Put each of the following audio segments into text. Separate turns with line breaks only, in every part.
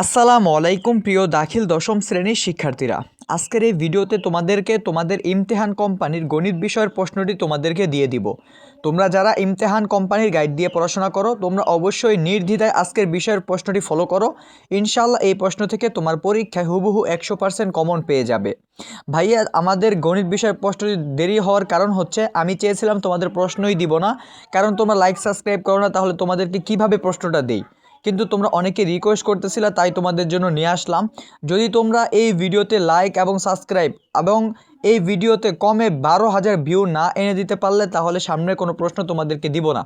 আসসালামু আলাইকুম প্রিয় দাখিল দশম শ্রেণীর শিক্ষার্থীরা। আজকের এই ভিডিওতে তোমাদেরকে তোমাদের ইমতেহান কোম্পানির গণিত বিষয়ের প্রশ্নটি তোমাদেরকে দিয়ে দিব। তোমরা যারা ইমতেহান কোম্পানির গাইড দিয়ে পড়াশোনা করো তোমরা অবশ্যই নির্দ্বিধায় আজকের বিষয়ের প্রশ্নটি ফলো করো। ইনশাআল্লাহ এই প্রশ্ন থেকে তোমার পরীক্ষায় হুবহু 100% কমন পেয়ে যাবে। ভাইয়া, আমাদের গণিত বিষয়ের প্রশ্নটি দেরি হওয়ার কারণ হচ্ছে আমি চেয়েছিলাম তোমাদের প্রশ্নই দিব না, কারণ তোমরা লাইক সাবস্ক্রাইব করো না, তাহলে তোমাদেরকে কিভাবে প্রশ্নটা দেই। কিন্তু তোমরা অনেকে রিকোয়েস্ট করতেছিলে, তাই তোমাদের জন্য নিয়ে আসলাম। যদি তোমরা এই ভিডিওতে লাইক এবং সাবস্ক্রাইব এবং এই ভিডিওতে কমে 12,000 ভিউ না এনে দিতে পারলে তাহলে সামনের কোনো প্রশ্ন তোমাদেরকে দিব না।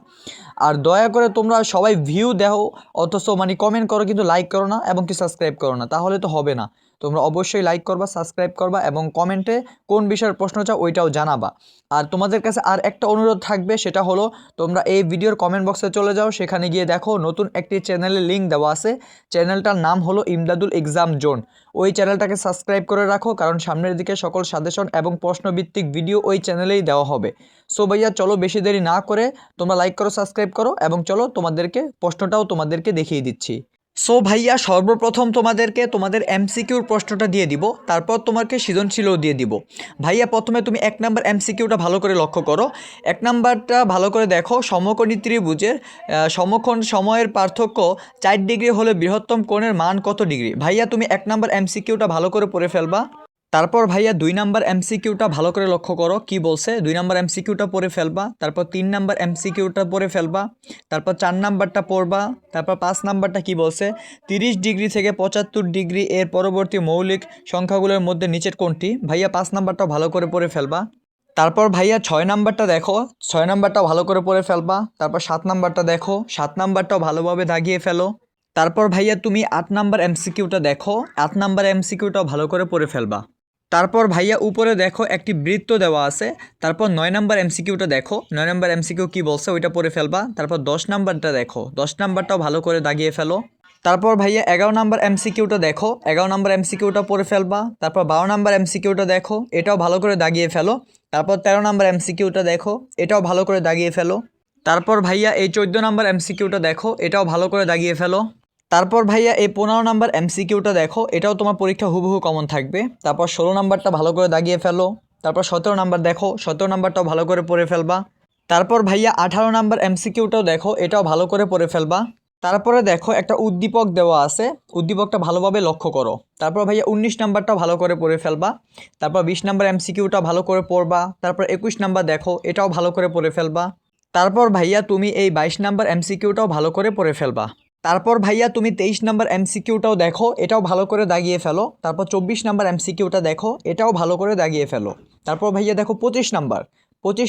আর দয়া করে তোমরা সবাই ভিউ দাও অথচ কমেন্ট করো কিন্তু লাইক করো না এবং কি সাবস্ক্রাইব করো না, তাহলে তো হবে না। তোমরা অবশ্যই লাইক করবা, সাবস্ক্রাইব করবা এবং কমেন্টে কোন বিষয়ের প্রশ্ন চাও ওইটাও জানাবা। আর তোমাদের কাছে আর একটা অনুরোধ থাকবে, সেটা হলো তোমরা এই ভিডিওর কমেন্ট বক্সে চলে যাও, সেখানে গিয়ে দেখো নতুন একটি চ্যানেলের লিঙ্ক দেওয়া আছে। চ্যানেলটার নাম হলো ইমদাদুল এক্সাম জোন। ওই চ্যানেলটাকে সাবস্ক্রাইব করে রাখো, কারণ সামনের দিকে সকল সাজেশন এবং প্রশ্নভিত্তিক ভিডিও ওই চ্যানেলেই দেওয়া হবে। সো ভাইয়া চলো বেশি দেরি না করে তোমরা লাইক করো, সাবস্ক্রাইব করো এবং চলো তোমাদেরকে প্রশ্নটাও তোমাদেরকে দেখিয়ে দিচ্ছি। সো ভাইয়া, সর্বপ্রথম তোমাদেরকে তোমাদের এমসিকিউর প্রশ্নটা দিয়ে দিব, তারপর তোমাকে সৃজনশীলও দিয়ে দিব। ভাইয়া প্রথমে তুমি 1 নাম্বার এমসিকিউটা ভালো করে লক্ষ্য করো। 1 নাম্বারটা ভালো করে দেখো, সমকোণী ত্রিভুজের সমকোণ সময়ের পার্থক্য 4 ডিগ্রি হলে বৃহত্তম কোণের মান কত ডিগ্রি। ভাইয়া তুমি 1 নাম্বার এমসিকিউটা ভালো করে পড়ে ফেলবা। তারপর ভাইয়া 2 নাম্বার এমসিকিউটা ভালো করে লক্ষ্য করো কি বলছে। 2 নাম্বার এমসিকিউটা পড়ে ফেলবা, তারপর 3 নাম্বার এমসিকিউটা পড়ে ফেলবা, তারপর 4 নাম্বারটা পড়বা, তারপর 5 নাম্বারটা কি বলছে, 30 ডিগ্রি থেকে 75 ডিগ্রি এর পরবর্তী মৌলিক সংখ্যাগুলোর মধ্যে নিচের কোনটি। ভাইয়া 5 নাম্বারটাও ভালো করে পড়ে ফেলবা। তারপর ভাইয়া 6 নাম্বারটা দেখো, 6 নাম্বারটাও ভালো করে পড়ে ফেলবা। তারপর 7 নাম্বারটা দেখো, 7 নাম্বারটাও ভালোভাবে দাগিয়ে ফেলো। তারপর ভাইয়া তুমি 8 নাম্বার এমসিকিউটা দেখো, 8 নাম্বার এমসিকিউটাও ভালো করে পড়ে ফেলবা। তারপর ভাইয়া উপরে দেখো একটি বৃত্ত দেওয়া আছে। তারপর 9 নাম্বার এমসিকিউটা দেখো, 9 নাম্বার এমসিকিউ কি বলছে ওইটা পড়ে ফেলবা। তারপর 10 নাম্বারটা দেখো, 10 নাম্বারটাও ভালো করে দাগিয়ে ফেলো। তারপর ভাইয়া 11 নাম্বার এমসিকিউটা দেখো, 11 নাম্বার এমসিকিউটা পড়ে ফেলবা। তারপর 12 নাম্বার এমসিকিউটা দেখো, এটাও ভালো করে দাগিয়ে ফেলো। তারপর 13 নাম্বার এমসিকিউটা দেখো, এটাও ভালো করে দাগিয়ে ফেলো। তারপর ভাইয়া এই 14 নাম্বার এমসিকিউটা দেখো, এটাও ভালো করে দাগিয়ে ফেলো। তারপর ভাইয়া এই 15 নাম্বার এমসিকিউটা দেখো, এটাও তোমার পরীক্ষা হুবহু কমন থাকবে। তারপর 16 নাম্বারটা ভালো করে দাগিয়ে ফেলো। তারপর 17 নাম্বার দেখো, 17 নাম্বারটাও ভালো করে পড়ে ফেলবা। তারপর ভাইয়া 18 নাম্বার এমসিকিউটাও দেখো, এটাও ভালো করে পড়ে ফেলবা। তারপরে দেখো একটা উদ্দীপক দেওয়া আছে, উদ্দীপকটা ভালোভাবে লক্ষ্য করো। তারপর ভাইয়া 19 নাম্বারটাও ভালো করে পড়ে ফেলবা। তারপর 20 নাম্বার এমসিকিউটা ভালো করে পড়বা। তারপর 21 নাম্বার দেখো, এটাও ভালো করে পড়ে ফেলবা। তারপর ভাইয়া তুমি এই 22 নাম্বার এমসিকিউটাও ভালো করে পড়ে ফেলবা। তারপর ভাইয়া তুমি 23 নাম্বার এমসিকিউটাও দেখো, এটাও ভালো করে দাগিয়ে ফেলো। তারপর 24 নাম্বার এমসিকিউটা দেখো, এটাও ভালো করে দাগিয়ে ফেলো। তারপর ভাইয়া দেখো 25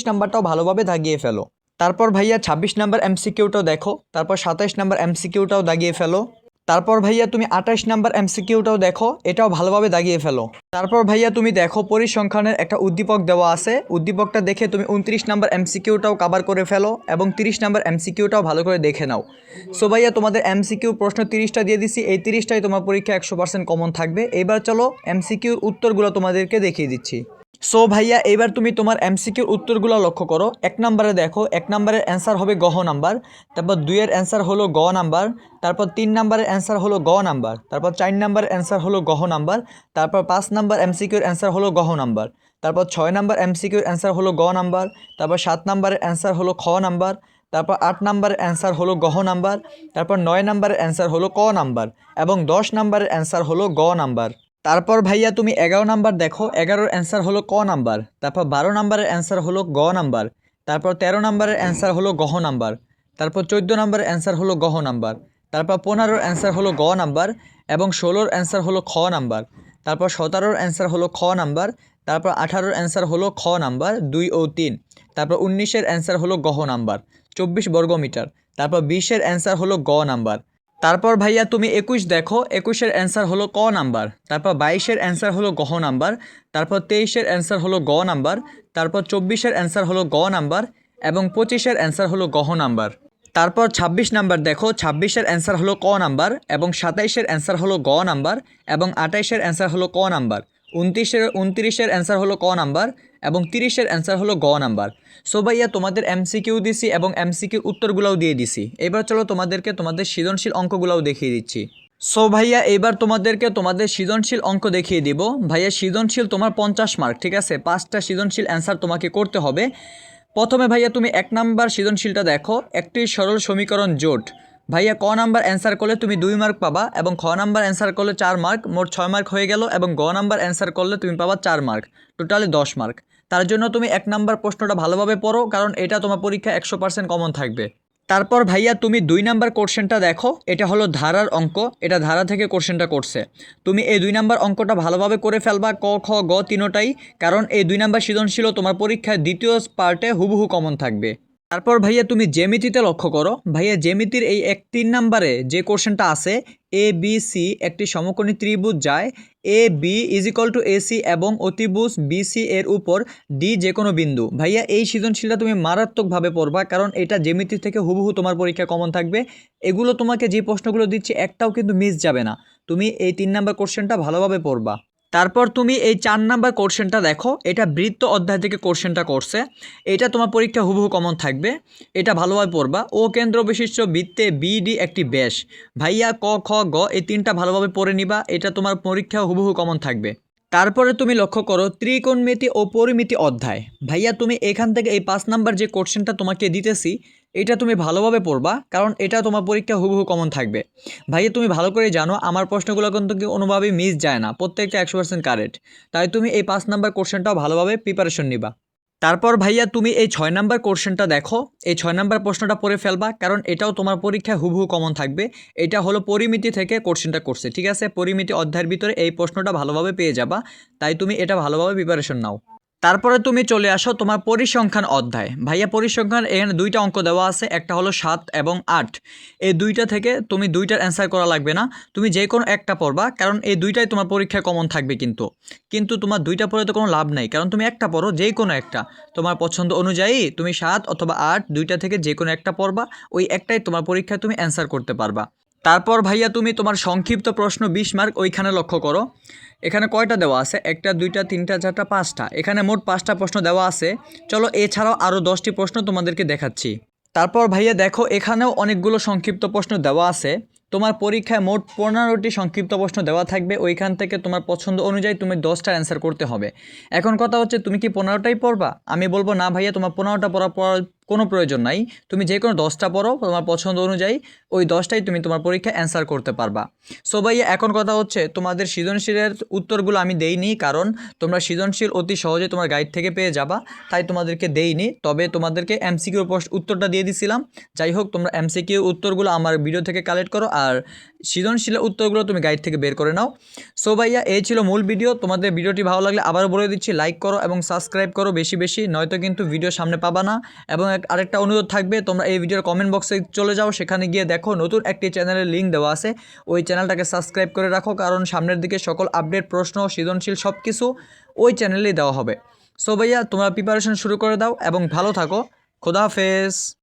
নাম্বারটাও ভালোভাবে দাগিয়ে ফেলো। তারপর ভাইয়া 26 নাম্বার এমসিকিউটাও দেখো, তারপর 27 নাম্বার এমসিকিউটাও দাগিয়ে ফেলো। তারপর ভাইয়া তুমি 28 নাম্বার এমসিকিউটাও দেখো, এটাও ভালোভাবে দাগিয়ে ফেলো। তারপর ভাইয়া তুমি দেখো পরিসংখ্যানের একটা উদ্দীপক দেওয়া আছে, উদ্দীপকটা দেখে তুমি 29 নাম্বার এমসিকিউটাও কভার করে ফেলো এবং 30 নাম্বার এমসিকিউটাও ভালো করে দেখে নাও। সো ভাইয়া তোমাদের এমসিকিউ প্রশ্ন 30টা দিয়ে দিছি, এই 30টাই তোমার পরীক্ষা 100% কমন থাকবে। এবার চলো এমসিকিউর উত্তরগুলো তোমাদেরকে দেখিয়ে দিচ্ছি। সো ভাইয়া এবার তুমি তোমার এমসিকিউর উত্তরগুলো লক্ষ্য করো। 1 নম্বরে দেখো, 1 নম্বরের অ্যান্সার হবে গহ নাম্বার। তারপর 2 এর অ্যান্সার হলো গ নাম্বার। তারপর 3 নম্বরের অ্যান্সার হলো গ নাম্বার। তারপর 4 নম্বরের অ্যান্সার হলো গহ নাম্বার। তারপর 5 নম্বর এমসিকিউর অ্যান্সার হলো গহ নাম্বার। তারপর 6 নম্বর এমসিকিউর অ্যান্সার হলো গ নাম্বার। তারপর 7 নম্বরের অ্যান্সার হলো খ নাম্বার। তারপর 8 নম্বরের অ্যান্সার হলো গহ নাম্বার। তারপর 9 নম্বরের অ্যান্সার হলো ক নাম্বার এবং 10 নম্বরের অ্যান্সার হলো গ নাম্বার। তারপর ভাইয়া তুমি 11 নাম্বার দেখো, 11-র অ্যান্সার হলো ক নাম্বার। তারপর 12 নাম্বারের অ্যান্সার হলো গ নাম্বার। তারপর 13 নাম্বারের অ্যান্সার হলো গহ নাম্বার। তারপর 14 নাম্বারের অ্যান্সার হলো গহ নাম্বার। তারপর 15-র অ্যান্সার হলো গ নাম্বার এবং 16-র অ্যান্সার হলো খ নাম্বার। তারপর 17-র অ্যান্সার হলো খ নাম্বার। তারপর 18-র অ্যান্সার হলো খ নাম্বার 2 ও 3। তারপর 19-এর অ্যান্সার হলো গহ নাম্বার 24 বর্গমিটার। তারপর 20-এর অ্যান্সার হলো গ নাম্বার। তারপর ভাইয়া তুমি 21 দেখো, 21-এর অ্যান্সার হলো ক নাম্বার। তারপর 22-এর অ্যান্সার হলো গহ নাম্বার। তারপর 23-এর অ্যান্সার হলো গ নাম্বার। তারপর 24-এর অ্যান্সার হলো গ নাম্বার এবং 25-এর অ্যান্সার হলো গহ নাম্বার। তারপর 26 নাম্বার দেখো, 26-এর অ্যান্সার হলো ক নাম্বার এবং 27-এর অ্যান্সার হলো গ নাম্বার এবং 28-এর অ্যান্সার হলো ক নাম্বার। 29-এর অ্যান্সার হলো ক নাম্বার এবং 30-এর অ্যান্সার হলো গ নাম্বার। সো ভাইয়া তোমাদের এমসিকিউ দিছি এবং এমসিকিউর উত্তরগুলোও দিয়ে দিছি। এবার চলো তোমাদেরকে তোমাদের সৃজনশীল অঙ্কগুলোও দেখিয়ে দিচ্ছি। সো ভাইয়া এবার তোমাদেরকে তোমাদের সৃজনশীল অঙ্ক দেখিয়ে দিব। ভাইয়া সৃজনশীল তোমার 50 মার্ক, ঠিক আছে? 5টা সৃজনশীল অ্যান্সার তোমাকে করতে হবে। প্রথমে ভাইয়া তুমি 1 নাম্বার সৃজনশীলটা দেখো, একটি সরল সমীকরণ জোট। ভাইয়া ক নাম্বার অ্যান্সার করলে তুমি 2 মার্ক পাবা এবং খ নাম্বার অ্যান্সার করলে 4 মার্ক, মোট 6 মার্ক হয়ে গেল। এবং গ নাম্বার অ্যান্সার করলে তুমি পাবা 4 মার্ক, টোটালি 10 মার্ক। তার জন্য তুমি 1 নাম্বার প্রশ্নটা ভালোভাবে পড়ো, কারণ এটা তোমার পরীক্ষা 100% কমন থাকবে। তারপর ভাইয়া তুমি 2 নাম্বার কোশ্চেনটা দেখো, এটা হলো ধারার অঙ্ক, এটা ধারা থেকে কোশ্চেনটা করছে। তুমি এই 2 নাম্বার অঙ্কটা ভালোভাবে করে ফেলবা, ক খ গ তিনোটাই, কারণ এই 2 নাম্বার সৃজনশীলও তোমার পরীক্ষায় দ্বিতীয় পার্টে হুবহু কমন থাকবে। তারপর ভাইয়া তুমি জ্যামিতিতে লক্ষ্য করো। ভাইয়া জ্যামিতির এই 3 নাম্বারে যে কোশ্চেনটা আছে, এ বি সি একটি সমকোণী ত্রিভুজ যায় A B is equal to AC এবং অতিভুজ বিসি এর উপর ডি যে কোনো বিন্দু। ভাইয়া এই সৃজনশীলটা তুমি মারাত্মকভাবে পড়বা, কারণ এটা জ্যামিতি থেকে হুবহু তোমার পরীক্ষা কমন থাকবে। এগুলো তোমাকে যে প্রশ্নগুলো দিচ্ছি একটাও কিন্তু মিস যাবে না। তুমি এই 3 নাম্বার কোশ্চেনটা ভালোভাবে পড়বা। তারপর তুমি এই 4 নাম্বার কোশ্চেনটা দেখো, এটা বৃত্ত অধ্যায় থেকে কোশ্চেনটা করছে। এটা তোমার পরীক্ষা হুবহু কমন থাকবে, এটা ভালোভাবে পড়বা। ও কেন্দ্র বিশিষ্ট বৃত্তে বিডি একটি ব্যাস। ভাইয়া ক খ গ এই 3টা ভালোভাবে পড়ে নিবা, এটা তোমার পরীক্ষা হুবহু কমন থাকবে। তারপরে তুমি লক্ষ্য করো ত্রিকোণমিতি ও পরিমিতি অধ্যায়। ভাইয়া তুমি এখান থেকে এই 5 নাম্বার যে কোশ্চেনটা তোমাকে দিতেছি, এটা তুমি ভালোভাবে পড়বা, কারণ এটা তোমার পরীক্ষা হুবহু কমন থাকবে। ভাইয়া তুমি ভালো করে জানো আমার প্রশ্নগুলো কিন্তু কোনোভাবেই মিস যায় না, প্রত্যেকটা 100% কারেক্ট। তাই তুমি এই 5 নাম্বার কোশ্চেনটাও ভালোভাবে প্রিপারেশন নিবা। তারপর ভাইয়া তুমি এই 6 নাম্বার কোশ্চেনটা দেখো, এই 6 নাম্বার প্রশ্নটা পড়ে ফেলবা, কারণ এটাও তোমার পরীক্ষায় হুবহু কমন থাকবে। এটা হলো পরিমিতি থেকে কোশ্চেনটা করছে, ঠিক আছে? পরিমিতি অধ্যায়ের ভিতরে এই প্রশ্নটা ভালোভাবে পেয়ে যাবা, তাই তুমি এটা ভালোভাবে প্রিপারেশন নাও। তারপরে তুমি চলে আসো তোমার পরিসংখ্যান অধ্যায়। ভাইয়া পরিসংখ্যান এখানে 2টা অঙ্ক দেওয়া আছে, একটা হলো 7 এবং 8। এই 2টা থেকে তুমি 2টার অ্যান্সার করা লাগবে না, তুমি যে কোনো একটা পড়বা, কারণ এই 2টাই তোমার পরীক্ষায় কমন থাকবে। কিন্তু তোমার 2টা পড়ে তো কোনো লাভ নাই, কারণ তুমি একটা পড়ো, যে কোনো একটা তোমার পছন্দ অনুযায়ী তুমি 7 অথবা 8 2টা থেকে যে কোনো একটা পড়বা, ওই একটাই তোমার পরীক্ষায় তুমি অ্যান্সার করতে পারবা। তারপর ভাইয়া তুমি তোমার সংক্ষিপ্ত প্রশ্ন 20 মার্ক ওইখানে লক্ষ্য করো। এখানে কয়টা দেওয়া আছে? 1টা 2টা 3টা 4টা 5টা, এখানে মোট 5টা প্রশ্ন দেওয়া আছে। চলো এছাড়াও আরও 10টি প্রশ্ন তোমাদেরকে দেখাচ্ছি। তারপর ভাইয়া দেখো এখানেও অনেকগুলো সংক্ষিপ্ত প্রশ্ন দেওয়া আছে। তোমার পরীক্ষায় মোট 15টি সংক্ষিপ্ত প্রশ্ন দেওয়া থাকবে, ওইখান থেকে তোমার পছন্দ অনুযায়ী তুমি 10টার অ্যান্সার করতে হবে। এখন কথা হচ্ছে তুমি কি 15টাই পড়বা? আমি বলবো না ভাইয়া, তোমার 15টা পড়ার কোনো প্রয়োজন নাই। তুমি যে কোনো 10টা পড়ো তোমার পছন্দ অনুযায়ী, ওই 10টাই তুমি তোমার পরীক্ষায় অ্যান্সার করতে পারবা। সো ভাইয়া এখন কথা হচ্ছে তোমাদের সৃজনশীলের উত্তরগুলো আমি দেইনি, কারণ তোমরা সৃজনশীল অতি সহজে তোমার গাইড থেকে পেয়ে যাবা, তাই তোমাদেরকে দেইনি। তবে তোমাদেরকে এমসিকিউ উত্তরটা দিয়ে দিছিলাম। যাই হোক, তোমরা এমসিকিউ উত্তরগুলো আমার ভিডিও থেকে কালেক্ট করো, আর সৃজনশীলের উত্তরগুলো তুমি গাইড থেকে বের করে নাও। সো ভাইয়া এই ছিল মূল ভিডিও। তোমাদের ভিডিওটি ভালো লাগলে আবারও বলে দিচ্ছি, লাইক করো এবং সাবস্ক্রাইব করো বেশি বেশি, নয়তো কিন্তু ভিডিও সামনে পাবা না। এবং আরেকটা অনুরোধ থাকবে, তোমরা এই ভিডিওর কমেন্ট বক্সে চলে যাও, সেখানে গিয়ে দেখো নতুন একটি চ্যানেলের লিঙ্ক দেওয়া আছে, ওই চ্যানেলটাকে সাবস্ক্রাইব করে রাখো, কারণ সামনের দিকে সকল আপডেট, প্রশ্ন, সৃজনশীল সব কিছু ওই চ্যানেলেই দেওয়া হবে। সো ভাইয়া তোমরা প্রিপারেশন শুরু করে দাও এবং ভালো থাকো। খোদা হাফেজ।